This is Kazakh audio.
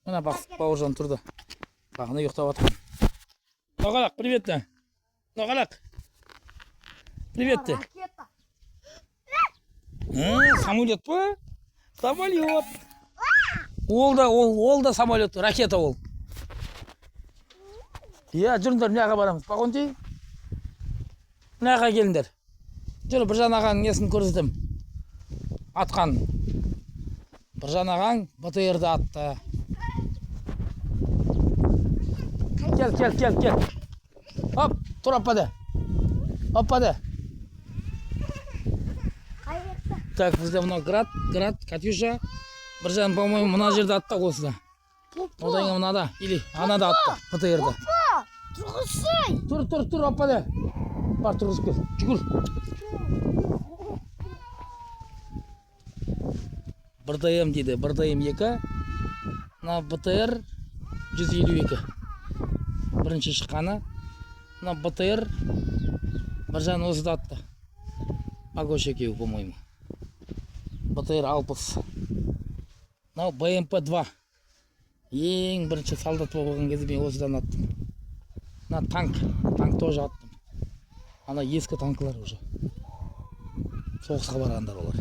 Мына Бауыржан тұрды. Бағына ұйықтап жатқан. Ноғалақ, привет та. Ноғалақ. Привет те. Самолет па? Самолет. Ол да самолет, ракета ол. Иә, жүріңдер, мынаға барамыз. Пақонти. Мынаға келіңдер. Жүр, Біржан ағаның несін көрсетем. Атқан. Біржан ағаң БТР-ді атты. Кел. Оп, тұр аппады. Так, бізде мына град, Катюша. Біржан, по-моему, мына жерді атты осыда. Одан кейін мынада, или анада атты, БТР-ді. Тұрғызсай. Тұр, аппады. Бар, тұрғызып кел, жүгір. БТМ дейді, БТМ 2. Мына БТР 152. Бірінші шыққаны. Мына БТР Біржан осыда атты. Пагош екеуі, по-моему. БТР 60. Мынау БМП-2. Ең бірінші солдат болған кезде мен осыдан аттым. Мына танк тоже аттым. Ана ескі танкылар уже. Соғысқа барғандар олар.